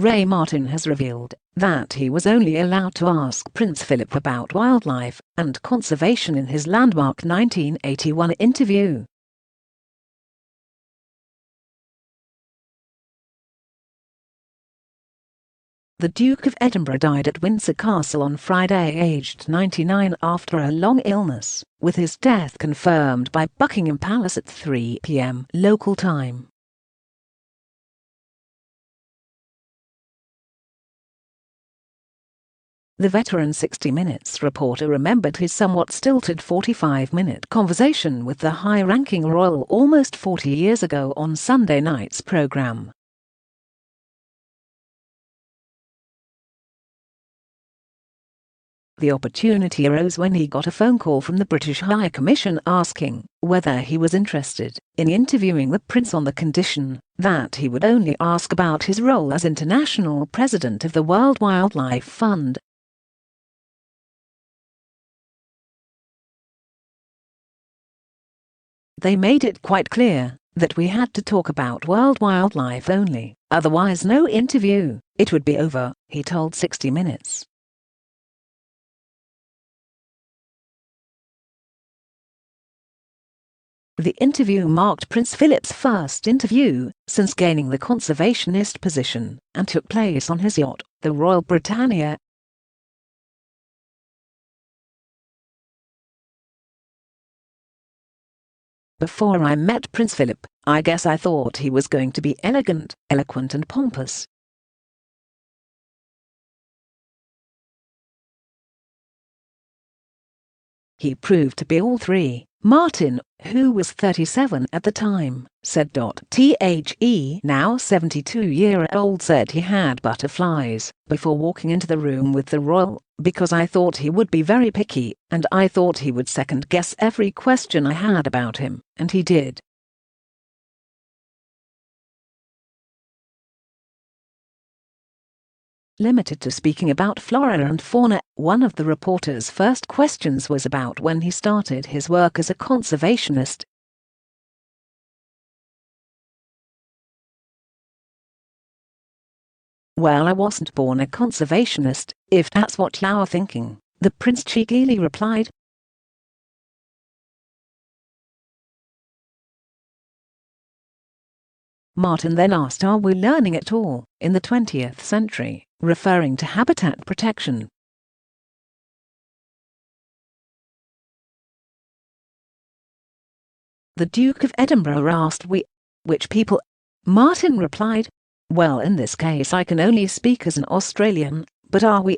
Ray Martin has revealed that he was only allowed to ask Prince Philip about wildlife and conservation in his landmark 1981 interview. The Duke of Edinburgh died at Windsor Castle on Friday, aged 99, after a long illness, with his death confirmed by Buckingham Palace at 3 p.m. local time. The veteran 60 Minutes reporter remembered his somewhat stilted 45-minute conversation with the high-ranking royal almost 40 years ago on Sunday night's programme. The opportunity arose when he got a phone call from the British High Commission asking whether he was interested in interviewing the Prince on the condition that he would only ask about his role as international president of the World Wildlife Fund. They made it quite clear that we had to talk about world wildlife only, otherwise no interview, it would be over, he told 60 Minutes. The interview marked Prince Philip's first interview since gaining the conservationist position and took place on his yacht, the Royal Britannia. Before I met Prince Philip, I guess I thought he was going to be elegant, eloquent and pompous. He proved to be all three. Martin, who was 37 at the time, said. The now 72-year-old said he had butterflies before walking into the room with the royal, because I thought he would be very picky, and I thought he would second-guess every question I had about him, and he did. Limited to speaking about flora and fauna, one of the reporter's first questions was about when he started his work as a conservationist. "Well, I wasn't born a conservationist, if that's what you're thinking," the Prince cheekily replied. Martin then asked, "Are we learning at all in the 20th century?" referring to habitat protection. The Duke of Edinburgh asked, "Which people?" Martin replied, "Well, in this case I can only speak as an Australian, but are we?"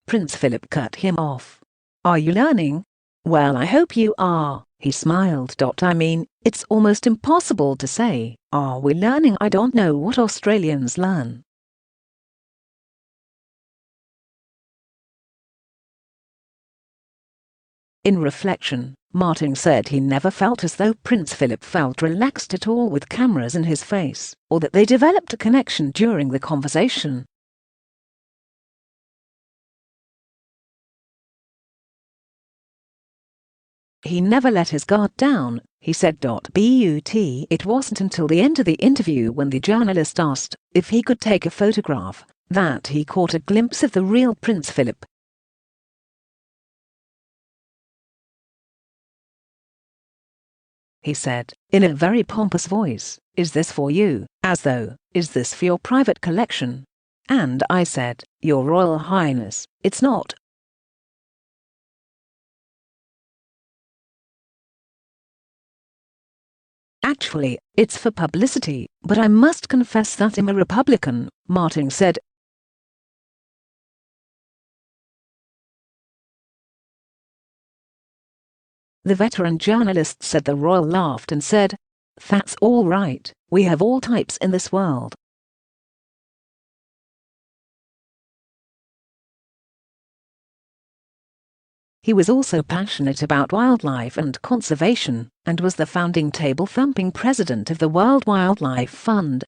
Prince Philip cut him off. "Are you learning? Well, I hope you are," he smiled. "I mean, it's almost impossible to say, are we learning? I don't know what Australians learn." In reflection, Martin said he never felt as though Prince Philip felt relaxed at all with cameras in his face, or that they developed a connection during the conversation. He never let his guard down, he said. But it wasn't until the end of the interview, when the journalist asked if he could take a photograph, that he caught a glimpse of the real Prince Philip. He said, in a very pompous voice, "Is this for you?" as though, "Is this for your private collection?" And I said, "Your Royal Highness, it's not." "Actually, it's for publicity, but I must confess that I'm a Republican," Martin said. The veteran journalist said the royal laughed and said, "That's all right, we have all types in this world." He was also passionate about wildlife and conservation, and was the founding table-thumping president of the World Wildlife Fund.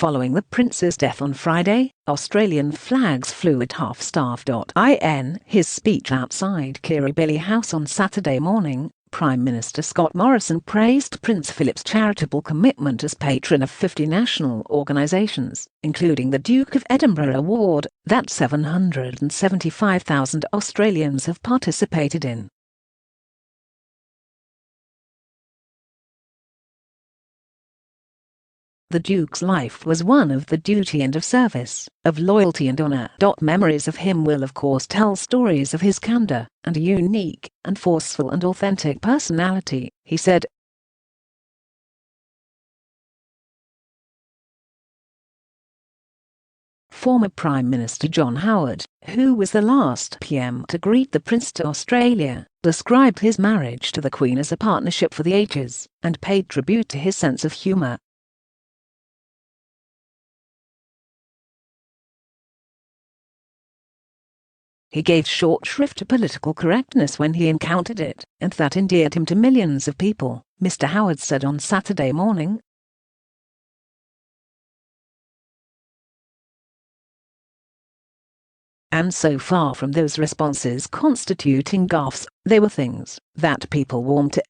Following the Prince's death on Friday, Australian flags flew at half-staff. In his speech outside Kirribilli House on Saturday morning, Prime Minister Scott Morrison praised Prince Philip's charitable commitment as patron of 50 national organisations, including the Duke of Edinburgh Award, that 775,000 Australians have participated in. The Duke's life was one of the duty and of service, of loyalty and honour. Memories of him will of course tell stories of his candour, and a unique, and forceful and authentic personality, he said. Former Prime Minister John Howard, who was the last PM to greet the Prince to Australia, described his marriage to the Queen as a partnership for the ages, and paid tribute to his sense of humour. He gave short shrift to political correctness when he encountered it, and that endeared him to millions of people, Mr. Howard said on Saturday morning. And so far from those responses constituting gaffes, they were things that people warmed to.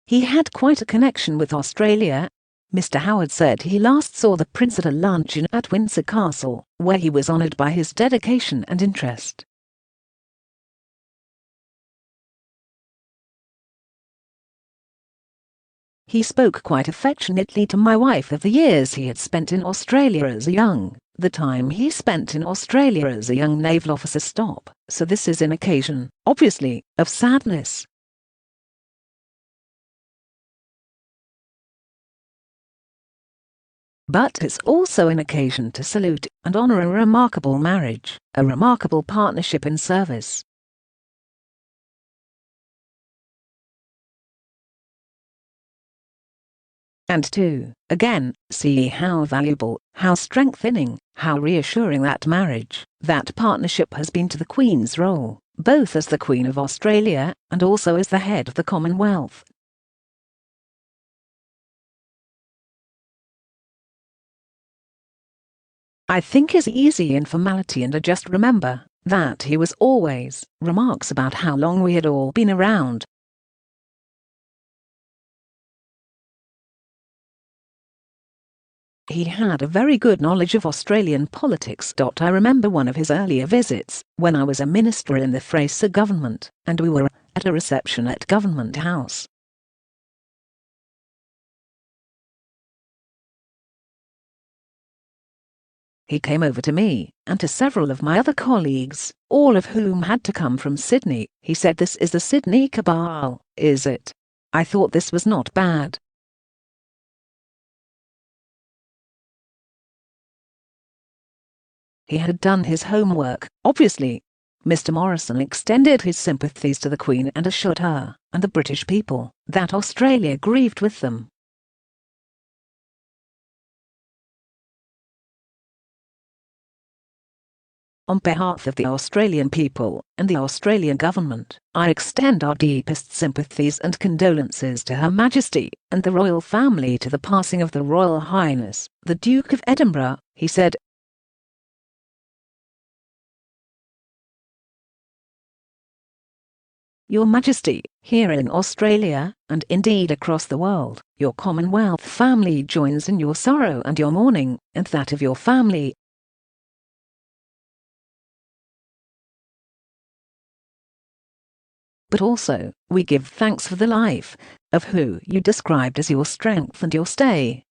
He had quite a connection with Australia. Mr. Howard said he last saw the Prince at a luncheon at Windsor Castle, where he was honoured by his dedication and interest. He spoke quite affectionately to my wife of the years he had spent in Australia as a young, the time he spent in Australia as a young naval officer. So this is an occasion, obviously, of sadness. But it's also an occasion to salute and honour a remarkable marriage, a remarkable partnership in service. And to, again, see how valuable, how strengthening, how reassuring that marriage, that partnership has been to the Queen's role, both as the Queen of Australia and also as the head of the Commonwealth. I think is easy informality and I just remember that he was always remarks about how long we had all been around. He had a very good knowledge of Australian politics. I remember one of his earlier visits, when I was a minister in the Fraser government, and we were at a reception at Government House. He came over to me, and to several of my other colleagues, all of whom had to come from Sydney. He said, "This is the Sydney cabal, is it?" I thought this was not bad. He had done his homework, obviously. Mr. Morrison extended his sympathies to the Queen and assured her, and the British people, that Australia grieved with them. On behalf of the Australian people and the Australian government, I extend our deepest sympathies and condolences to Her Majesty and the royal family to the passing of the Royal Highness, the Duke of Edinburgh, he said. Your Majesty, here in Australia, and indeed across the world, your Commonwealth family joins in your sorrow and your mourning, and that of your family. But also, we give thanks for the life of who you described as your strength and your stay,